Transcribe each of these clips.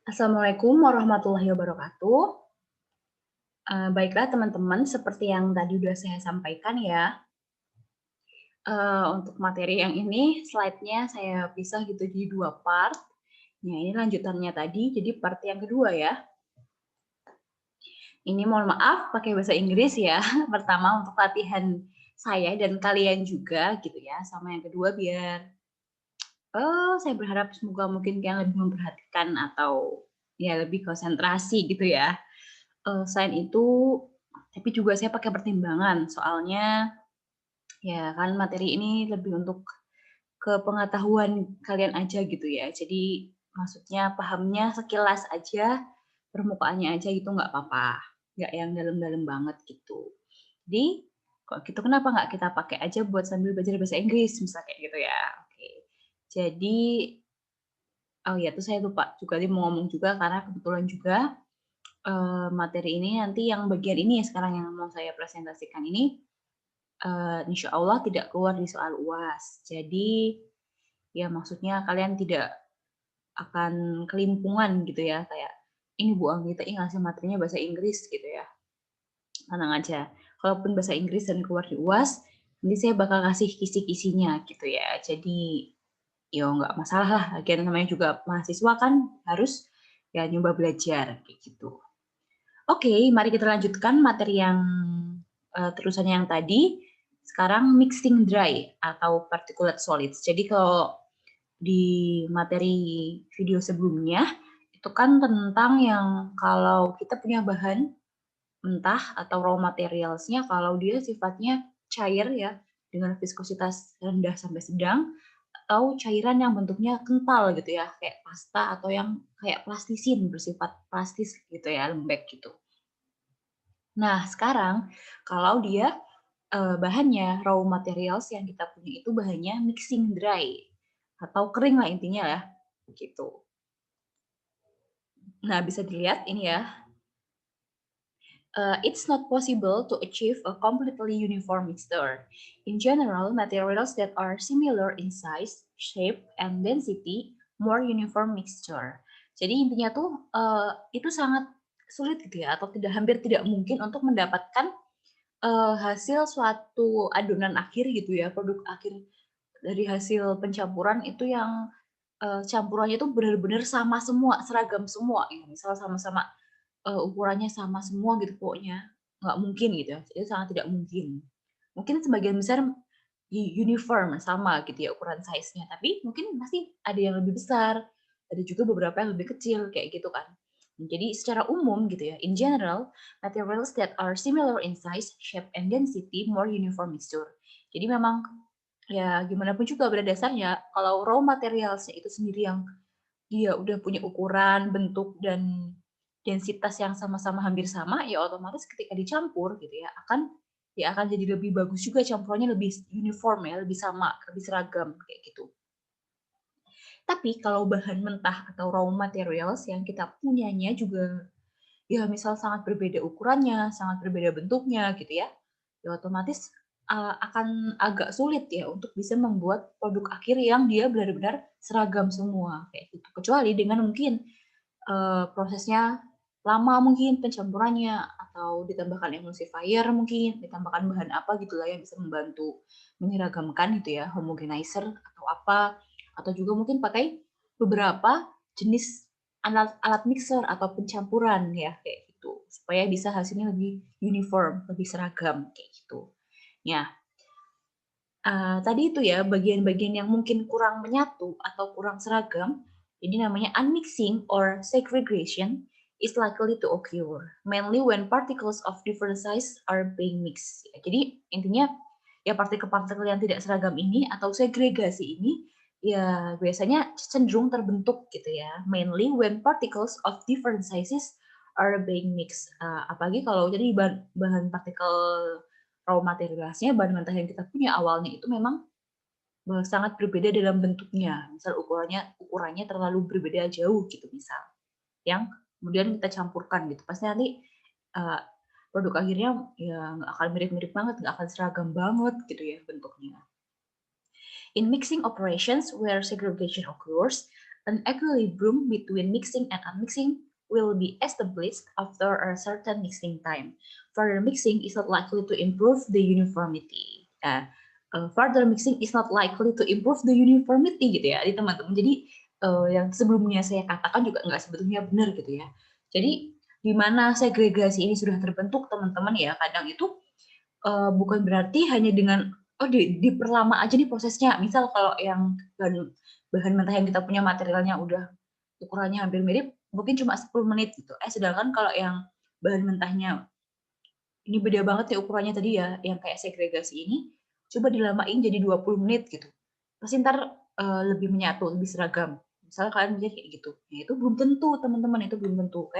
Assalamualaikum warahmatullahi wabarakatuh. Baiklah teman-teman, seperti yang tadi udah saya sampaikan ya, untuk materi yang ini slide-nya saya pisah gitu di 2 part. Nah, ini lanjutannya tadi, jadi part yang kedua ya. Ini mohon maaf pakai bahasa Inggris ya, pertama untuk latihan saya dan kalian juga gitu ya, sama yang kedua biar, saya berharap semoga mungkin kalian lebih memperhatikan atau ya lebih konsentrasi gitu ya. Selain itu, tapi juga saya pakai pertimbangan, soalnya ya kan materi ini lebih untuk ke pengetahuan kalian aja gitu ya. Jadi maksudnya pahamnya sekilas aja, permukaannya aja itu nggak apa-apa, nggak yang dalam-dalam banget gitu. Jadi, kok gitu kenapa nggak kita pakai aja buat sambil belajar bahasa Inggris, misal kayak gitu ya. Oke. Jadi, oh ya, terus saya lupa juga tadi mau ngomong juga karena kebetulan juga materi ini nanti yang bagian ini ya sekarang yang mau saya presentasikan ini, insya Allah tidak keluar di soal UAS. Jadi, ya maksudnya kalian tidak akan kelimpungan gitu ya, kayak, "Ini Bu Anggita ngasih materinya bahasa Inggris," gitu ya. Tenang aja, kalaupun bahasa Inggris dan keluar di UAS, nanti saya bakal kasih kisi-kisinya gitu ya. Jadi, ya nggak masalah lah, lagian namanya juga mahasiswa kan harus ya nyoba belajar, kayak gitu. Oke, mari kita lanjutkan materi yang terusannya yang tadi. Sekarang mixing dry atau particulate solids. Jadi kalau di materi video sebelumnya itu kan tentang yang kalau kita punya bahan mentah atau raw materials-nya kalau dia sifatnya cair ya dengan viskositas rendah sampai sedang atau cairan yang bentuknya kental gitu ya kayak pasta atau yang kayak plastisin bersifat plastis gitu ya lembek gitu. Nah, sekarang kalau dia, bahannya, raw materials yang kita punya itu bahannya mixing dry atau kering lah intinya ya, gitu. Nah, bisa dilihat ini ya, it's not possible to achieve a completely uniform mixture. In general, materials that are similar in size, shape, and density more uniform mixture. Jadi intinya tuh, itu sangat sulit gitu ya atau hampir tidak mungkin untuk mendapatkan hasil suatu adonan akhir gitu ya, produk akhir dari hasil pencampuran itu yang, campurannya itu benar-benar sama semua, seragam semua, ya misal sama-sama, ukurannya sama semua gitu pokoknya, nggak mungkin gitu ya, itu sangat tidak mungkin. Mungkin sebagian besar uniform, sama gitu ya ukuran size-nya, tapi mungkin pasti ada yang lebih besar, ada juga beberapa yang lebih kecil, kayak gitu kan. Jadi secara umum gitu ya, in general, materials that are similar in size, shape, and density more uniform mixture. Jadi memang ya gimana pun juga pada dasarnya kalau raw materials-nya itu sendiri yang dia udah punya ukuran, bentuk, dan densitas yang sama-sama hampir sama, ya otomatis ketika dicampur gitu ya akan jadi lebih bagus juga campurannya lebih uniform ya, lebih sama, lebih seragam kayak gitu. Tapi kalau bahan mentah atau raw materials yang kita punyanya juga ya misal sangat berbeda ukurannya, sangat berbeda bentuknya gitu ya, ya otomatis, akan agak sulit ya untuk bisa membuat produk akhir yang dia benar-benar seragam semua, kayak gitu. Kecuali dengan mungkin, prosesnya lama mungkin pencampurannya, atau ditambahkan emulsifier mungkin, ditambahkan bahan apa gitulah yang bisa membantu menyeragamkan gitu ya, homogenizer atau apa, atau juga mungkin pakai beberapa jenis alat alat mixer atau pencampuran ya, kayak gitu. Supaya bisa hasilnya lebih uniform, lebih seragam, kayak gitu. Ya, tadi itu ya bagian-bagian yang mungkin kurang menyatu atau kurang seragam, jadi namanya unmixing or segregation is likely to occur, mainly when particles of different size are being mixed. Ya, jadi intinya ya partikel-partikel yang tidak seragam ini atau segregasi ini ya biasanya cenderung terbentuk gitu ya, mainly when particles of different sizes are being mixed. Apalagi kalau jadi bahan partikel raw materialsnya, bahan mentah yang kita punya awalnya itu memang sangat berbeda dalam bentuknya. Misal ukurannya terlalu berbeda jauh gitu misal, yang kemudian kita campurkan gitu. Pasti nanti, eee, produk akhirnya ya nggak akan mirip-mirip banget, nggak akan seragam banget gitu ya bentuknya. In mixing operations where segregation occurs, An equilibrium between mixing and unmixing will be established after a certain mixing time. Further mixing is not likely to improve the uniformity. Further mixing is not likely to improve the uniformity gitu ya, teman-teman. Jadi yang sebelumnya saya katakan juga nggak sebetulnya benar gitu ya. Jadi di mana segregasi ini sudah terbentuk teman-teman ya, kadang itu bukan berarti hanya dengan diperlama aja nih prosesnya. Misal kalau yang bahan mentah yang kita punya materialnya udah ukurannya hampir mirip, mungkin cuma 10 menit gitu. Sedangkan kalau yang bahan mentahnya ini beda banget ya ukurannya tadi ya, yang kayak segregasi ini, coba dilamain jadi 20 menit gitu. Pasti ntar lebih menyatu, lebih seragam. Misalnya kalian mikir kayak gitu. Nah, itu belum tentu teman-teman, itu belum tentu.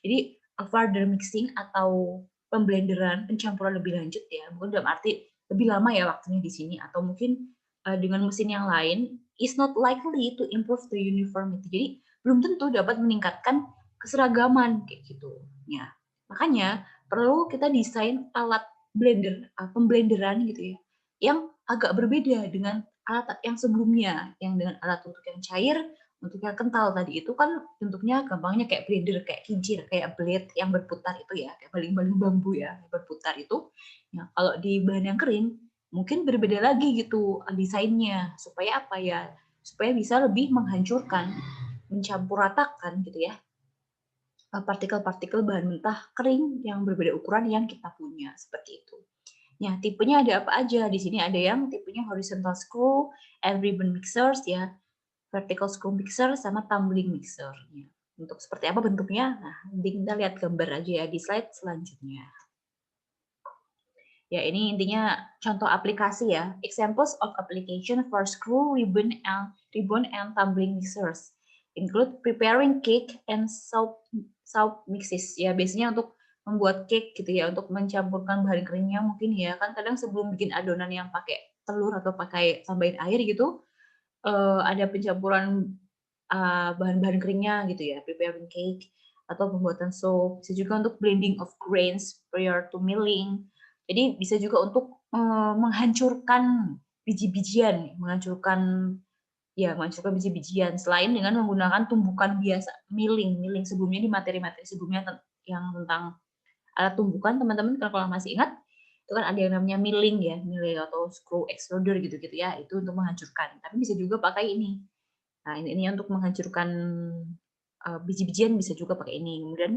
Jadi further mixing atau pemblenderan, pencampuran lebih lanjut ya, bukan dalam arti lebih lama ya waktunya di sini, atau mungkin dengan mesin yang lain, is not likely to improve the uniformity. Jadi belum tentu dapat meningkatkan keseragaman kayak gitu. Ya, makanya perlu kita desain alat blender, pemblenderan gitu ya, yang agak berbeda dengan alat yang sebelumnya, yang dengan alat untuk yang cair, untuk yang kental tadi itu kan bentuknya gampangnya kayak blender, kayak kincir, kayak blade yang berputar itu ya, kayak baling-baling bambu ya, berputar itu. Nah, kalau di bahan yang kering, mungkin berbeda lagi gitu desainnya, supaya apa ya, supaya bisa lebih menghancurkan, mencampur ratakan gitu ya, partikel-partikel bahan mentah kering yang berbeda ukuran yang kita punya, seperti itu. Ya, tipenya ada apa aja? Di sini ada yang tipenya horizontal screw and ribbon mixers ya, vertical screw mixer sama tumbling mixer. Ya. Untuk seperti apa bentuknya? Nah, nanti kita lihat gambar aja ya di slide selanjutnya. Ya, ini intinya contoh aplikasi ya. Examples of application for screw, ribbon and tumbling mixers include preparing cake and soup mixes. Ya, biasanya untuk membuat cake gitu ya, untuk mencampurkan bahan keringnya mungkin ya. Kan kadang sebelum bikin adonan yang pakai telur atau pakai tambahin air gitu, ada pencampuran bahan-bahan keringnya gitu ya, preparing cake atau pembuatan soup. Bisa juga untuk blending of grains prior to milling. Jadi bisa juga untuk menghancurkan biji-bijian, menghancurkan biji-bijian selain dengan menggunakan tumbukan biasa, milling sebelumnya di materi-materi sebelumnya yang tentang alat tumbukan teman-teman kalau masih ingat itu kan ada yang namanya milling atau screw extruder gitu-gitu ya, itu untuk menghancurkan. Tapi bisa juga pakai ini. Nah, ini untuk menghancurkan biji-bijian bisa juga pakai ini. Kemudian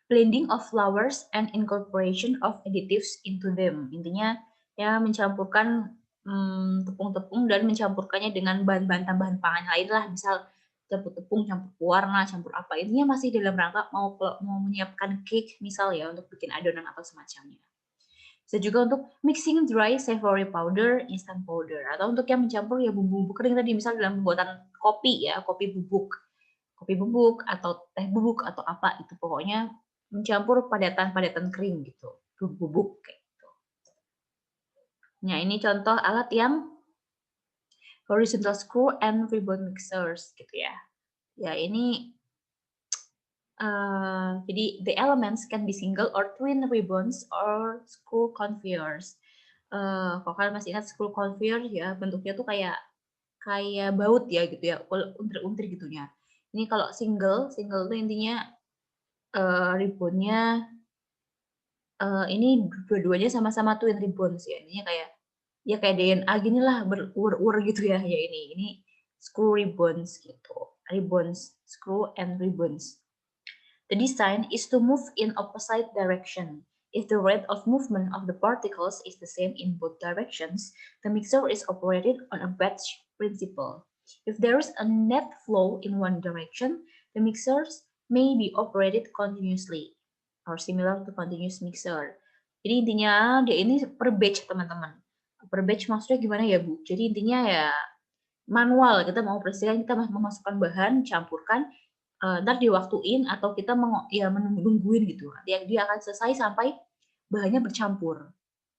blending of flowers and incorporation of additives into them. Intinya ya mencampurkan tepung-tepung dan mencampurkannya dengan bahan-bahan tambahan pangan lain lah, misal campur tepung, campur warna, campur apa. Intinya masih dalam rangka mau menyiapkan cake misal ya untuk bikin adonan atau semacamnya. Bisa juga untuk mixing dry savory powder, instant powder, atau untuk yang mencampur ya bumbu-bumbu kering tadi, misal dalam pembuatan kopi ya, kopi bubuk atau teh bubuk atau apa itu pokoknya mencampur padatan-padatan kering gitu, bubuk kayak gitu. Nah, ini contoh alat yang horizontal screw and ribbon mixers gitu ya. Ya, ini jadi the elements can be single or twin ribbons or screw conveyors. Kalau kalian masih ingat screw conveyor ya, bentuknya tuh kayak kayak baut ya gitu ya, untir-untir gitunya. Ini kalau single tuh intinya ribbonnya ini dua-duanya sama-sama twin ribbons ya. Intinya kayak DNA gini lah, berur-ur gitu ya. Ya ini screw ribbons gitu. Ribbons, screw and ribbons. The design is to move in opposite direction. If the rate of movement of the particles is the same in both directions, the mixer is operated on a batch principle. If there is a net flow in one direction, the mixers may be operated continuously or similar to continuous mixer. Jadi intinya dia ini per batch teman-teman. Per batch maksudnya gimana ya Bu? Jadi intinya ya manual, kita mau presiskan kita memasukkan bahan, campurkan, ntar diwaktuin atau kita menungguin gitu. Dia akan selesai sampai bahannya bercampur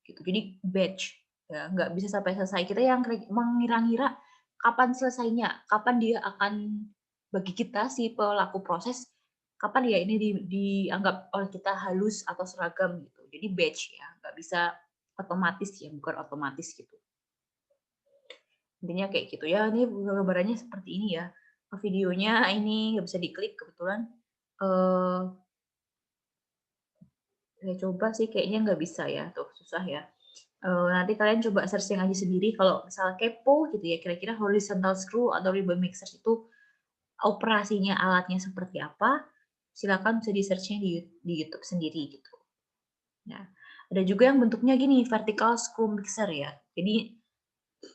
gitu. Jadi batch ya, nggak bisa sampai selesai. Kita yang mengira-ngira kapan selesainya, kapan dia akan bagi kita si pelaku proses, kapan ya ini dianggap oleh kita halus atau seragam gitu. Jadi batch ya, nggak bisa otomatis ya, bukan otomatis gitu. Intinya kayak gitu ya, ini gambarannya seperti ini ya. Videonya ini nggak bisa diklik kebetulan. Eh, saya coba sih kayaknya nggak bisa ya, tuh susah ya. Nanti kalian coba searching aja sendiri kalau misalnya kepo gitu ya, kira-kira horizontal screw atau ribbon mixer itu operasinya alatnya seperti apa, silakan bisa di-search-nya di YouTube sendiri gitu. Nah, ada juga yang bentuknya gini, vertical screw mixer ya. Jadi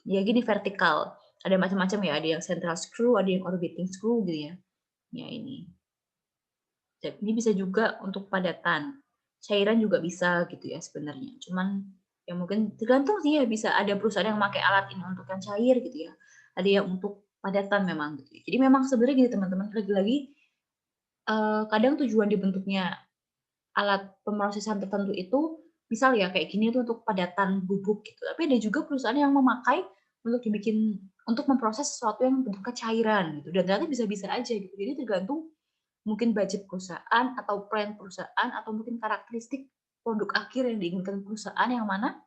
ya gini vertikal. Ada macam-macam ya, ada yang central screw, ada yang orbiting screw gitu ya. Ya ini. Ini bisa juga untuk padatan. Cairan juga bisa gitu ya sebenarnya. Cuman ya mungkin tergantung sih ya, bisa ada perusahaan yang pakai alat ini untuk yang cair gitu ya. Ada yang untuk padatan memang gitu. Jadi memang sebenarnya gini teman-teman, lagi-lagi kadang tujuan dibentuknya alat pemrosesan tertentu itu misal ya kayak gini itu untuk padatan bubuk gitu. Tapi ada juga perusahaan yang memakai untuk dibikin untuk memproses sesuatu yang bentuknya cairan gitu. Dan ternyata bisa-bisa aja gitu. Jadi tergantung mungkin budget perusahaan atau plan perusahaan atau mungkin karakteristik produk akhir yang diinginkan perusahaan yang mana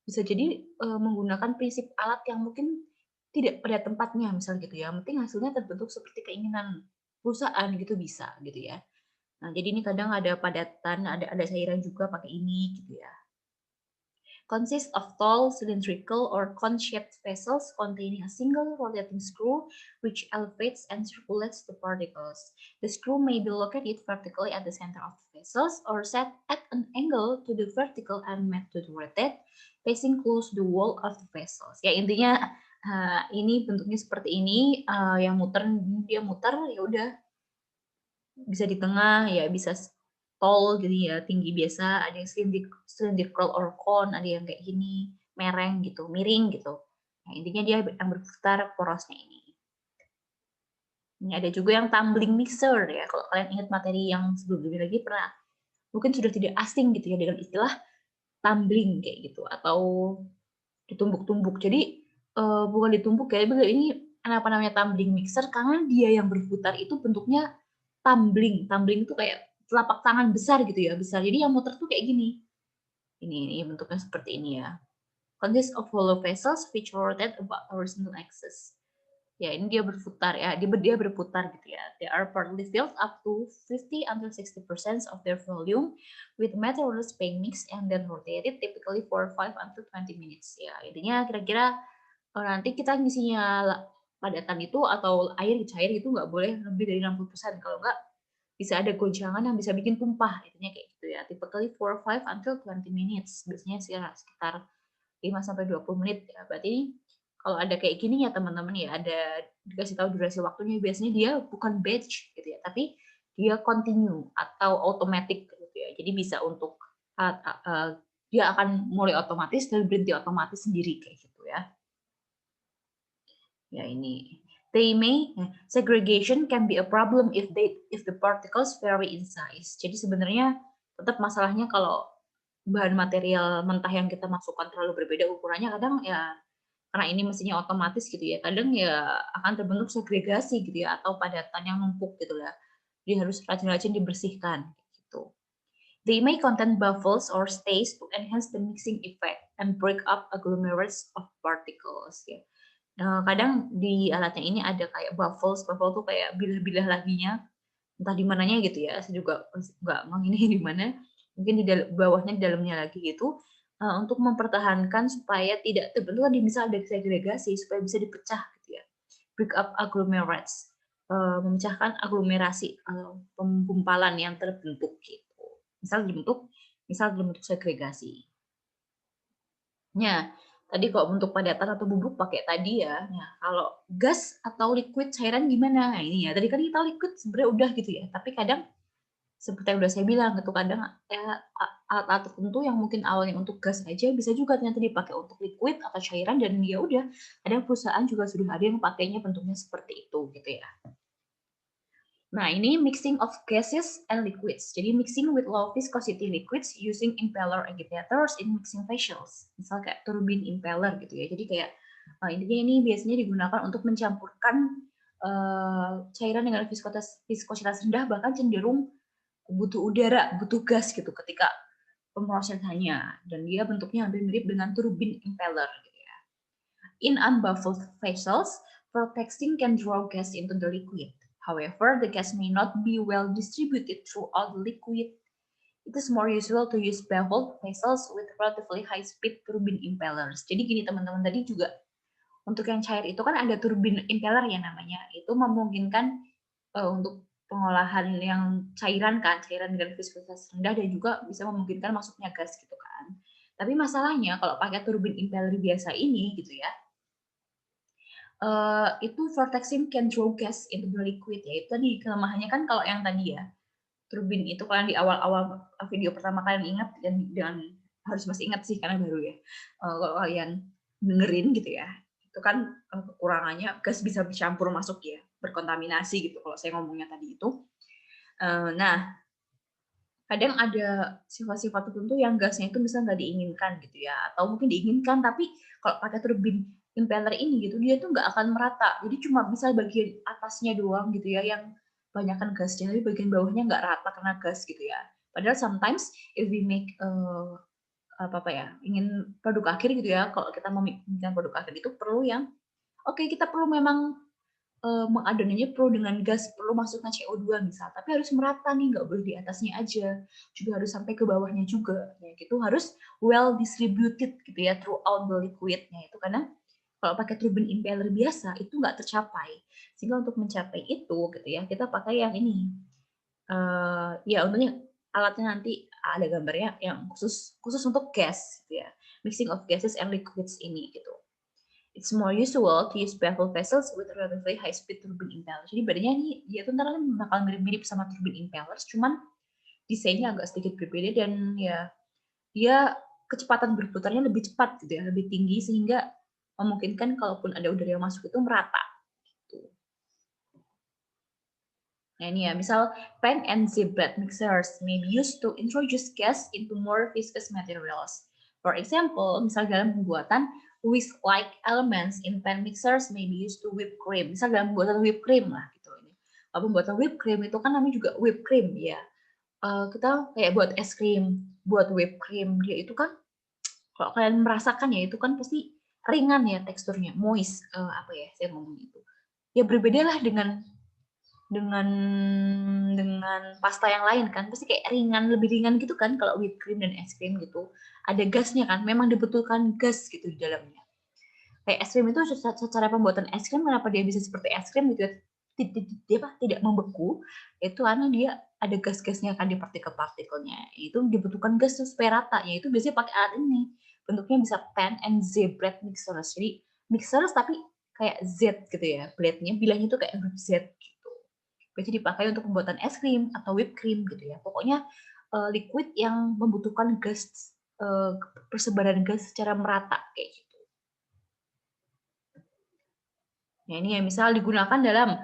bisa jadi menggunakan prinsip alat yang mungkin tidak pada tempatnya misal gitu ya. Yang penting hasilnya terbentuk seperti keinginan perusahaan gitu bisa gitu ya. Nah, jadi ini kadang ada padatan, ada cairan juga pakai ini gitu ya. Consists of tall, cylindrical, or cone-shaped vessels containing a single rotating screw which elevates and circulates the particles. The screw may be located vertically at the center of the vessels or set at an angle to the vertical and made to rotate, facing close to the wall of the vessels. Ya intinya ini bentuknya seperti ini, yang muter dia muter ya udah bisa di tengah ya bisa tall jadi ya tinggi biasa, ada yang cylindrical or cone, ada yang kayak gini mereng gitu, miring gitu. Nah, intinya dia yang berputar porosnya ini. Ini ada juga yang tumbling mixer ya. Kalau kalian ingat materi yang sebelumnya lagi pernah mungkin sudah tidak asing gitu ya dengan istilah tumbling kayak gitu atau ditumbuk-tumbuk. Jadi bukan ditumbuk ya, ini kenapa namanya tumbling mixer karena dia yang berputar itu bentuknya tumbling. Tumbling itu kayak telapak tangan besar gitu ya, besar. Jadi yang muter tuh kayak gini. Ini bentuknya seperti ini ya. Consists of hollow vessels which rotate about horizontal axis. Ya, ini dia berputar ya, dia berputar gitu ya. They are partly filled up to 50 until 60% of their volume with materials being mixed and then rotated typically for 5 until 20 minutes. Ya, intinya kira-kira nanti kita ngisinya padatan itu atau air cair itu nggak boleh lebih dari 60%. Kalau nggak bisa ada goncangan yang bisa bikin tumpah. Intinya kayak gitu ya. Typically for 5 until 20 minutes. Biasanya sekitar 5 sampai 20 menit ya. Berarti kalau ada kayak gini ya teman-teman ya, ada dikasih tahu durasi waktunya, biasanya dia bukan batch gitu ya, tapi dia continue atau automatic gitu ya. Jadi bisa untuk dia akan mulai otomatis dan berhenti otomatis sendiri kayak gitu ya. Ya ini. Segregation can be a problem if the particles vary in size. Jadi sebenarnya tetap masalahnya kalau bahan material mentah yang kita masukkan terlalu berbeda ukurannya, kadang ya karena ini mesinnya otomatis gitu ya, kadang ya akan terbentuk segregasi gitu ya, atau padatan yang numpuk gitu lah. Jadi harus rajin-rajin dibersihkan gitu. They may contain bubbles or stays to enhance the mixing effect and break up agglomerates of particles ya. Kadang di alatnya ini ada kayak bubble tuh kayak bilah-bilah laginya, entah di mananya gitu ya, saya juga nggak mau ini di mana, mungkin di bawahnya, di dalamnya lagi gitu, untuk mempertahankan supaya tidak terbentuk tadi misal ada segregasi, supaya bisa dipecah gitu ya. Break up agglomerates, memecahkan aglomerasi, penggumpalan yang terbentuk gitu. Misal dalam bentuk segregasi. Nah, tadi kalau untuk padatan atau bubuk pakai tadi ya. Nah, kalau gas atau liquid cairan gimana? Nah, ini ya. Tadi kan kita liquid sebenarnya udah gitu ya. Tapi kadang seperti yang udah saya bilang gitu, kadang ya alat-alat tertentu yang mungkin awalnya untuk gas aja bisa juga ternyata dipakai untuk liquid atau cairan dan ya udah. Kadang perusahaan juga sudah ada yang pakainya bentuknya seperti itu gitu ya. Nah, ini mixing of gases and liquids. Jadi mixing with low viscosity liquids using impeller agitators in mixing vessels. Misal kayak turbin impeller gitu ya. Jadi kayak intinya ini biasanya digunakan untuk mencampurkan cairan dengan viskositas rendah, bahkan cenderung butuh udara, butuh gas gitu ketika pemrosesannya. Dan dia bentuknya hampir mirip dengan turbin impeller gitu ya. In unbaffled vessels, protecting can draw gas into the liquid. However, the gas may not be well distributed throughout the liquid. It is more usual to use baffled vessels with relatively high-speed turbine impellers. Jadi gini teman-teman, tadi juga untuk yang cair itu kan ada turbine impeller ya namanya. Itu memungkinkan untuk pengolahan yang cairan kan, cairan dengan viskositas rendah dan juga bisa memungkinkan masuknya gas gitu kan. Tapi masalahnya kalau pakai turbin impeller biasa ini gitu ya, itu vortexing can draw gas into the liquid ya. Itu tadi kelemahannya kan kalau yang tadi ya, turbin itu kan di awal-awal video pertama kalian ingat dan harus masih ingat sih karena baru ya. Kalau kalian dengerin gitu ya, itu kan kekurangannya gas bisa bercampur masuk ya, berkontaminasi gitu kalau saya ngomongnya tadi itu. Nah, kadang ada sifat-sifat tertentu yang gasnya itu bisa nggak diinginkan gitu ya, atau mungkin diinginkan tapi kalau pakai turbin impeller ini gitu dia tuh nggak akan merata, jadi cuma bisa bagian atasnya doang gitu ya yang banyakkan gasnya, tapi bagian bawahnya nggak rata karena gas gitu ya. Padahal sometimes if we make apa ya, ingin produk akhir gitu ya, kalau kita menginginkan produk akhir itu perlu yang oke, kita perlu memang mengadonannya perlu dengan gas, perlu masuknya CO2 misal, tapi harus merata nih, nggak boleh di atasnya aja, juga harus sampai ke bawahnya juga, ya gitu harus well distributed gitu ya throughout the liquidnya itu karena kalau pakai turbin impeller biasa itu nggak tercapai, sehingga untuk mencapai itu gitu ya kita pakai yang ini, ya untungnya alatnya nanti ada gambarnya yang khusus untuk gas gitu ya, mixing of gases and liquids ini gitu. It's more usual to use baffled vessels with relatively high speed turbine impellers. Jadi badannya ini dia tuh ntar bakal mirip-mirip sama turbine impellers, cuman desainnya agak sedikit berbeda dan ya dia kecepatan berputarnya lebih cepat gitu ya, lebih tinggi sehingga memungkinkan kalaupun ada udara yang masuk itu merata. Gitu. Nah ini ya, misal pan and ziplet mixers may be used to introduce gas into more viscous materials. For example, misal dalam pembuatan whisk-like elements in pan mixers may be used to whip cream. Misal dalam pembuatan whipped cream lah gitu. Kalau pembuatan whipped cream itu kan namanya juga whipped cream ya. Kita kayak buat es krim, buat whipped cream dia itu kan kalau kalian merasakan ya itu kan pasti ringan ya teksturnya, moist apa ya saya ngomong itu. Ya berbeda lah dengan pasta yang lain kan pasti kayak ringan, lebih ringan gitu kan kalau whipped cream dan es krim gitu. Ada gasnya kan, memang dibutuhkan gas gitu di dalamnya. Kayak es krim itu secara pembuatan es krim kenapa dia bisa seperti es krim gitu ya, dia tidak membeku, itu karena dia ada gas-gasnya kan di partikel-partikelnya. Itu dibutuhkan gas supaya rata, yaitu biasanya pakai alat ini. Bentuknya bisa pan and Z blade mixers. Jadi mixers tapi kayak Z gitu ya, blade-nya bilangnya itu kayak huruf Z gitu. Biasanya dipakai untuk pembuatan es krim atau whipped cream gitu ya. Pokoknya liquid yang membutuhkan gas persebaran gas secara merata kayak gitu. Ya, ini ya misal digunakan dalam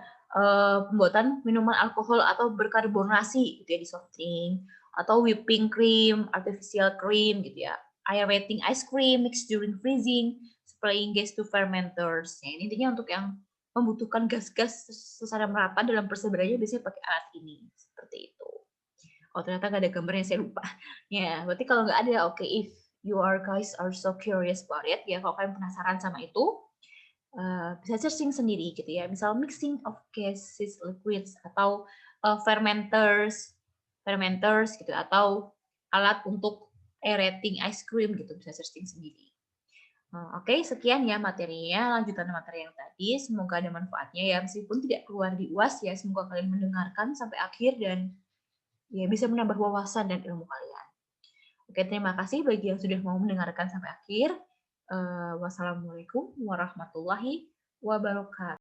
pembuatan minuman alkohol atau berkarbonasi gitu ya di soft drink atau whipping cream, artificial cream gitu ya. Aerating ice cream mixed during freezing, supplying gas to fermenters. Ya, ini intinya untuk yang membutuhkan gas-gas secara merata dalam persebarannya biasanya pakai alat ini seperti itu. Oh ternyata nggak ada gambarnya saya lupa. Ya berarti kalau nggak ada oke, if you are guys are so curious about it ya kalau kalian penasaran sama itu bisa searching sendiri gitu ya. Misal mixing of gases, liquids atau fermenters, fermenters gitu atau alat untuk aerating ice cream gitu bisa searching sendiri. Oke, sekian ya materinya, lanjutan materi yang tadi. Semoga ada manfaatnya ya, meskipun tidak keluar di UAS ya. Semoga kalian mendengarkan sampai akhir dan ya bisa menambah wawasan dan ilmu kalian. Oke, terima kasih bagi yang sudah mau mendengarkan sampai akhir. Wassalamualaikum warahmatullahi wabarakatuh.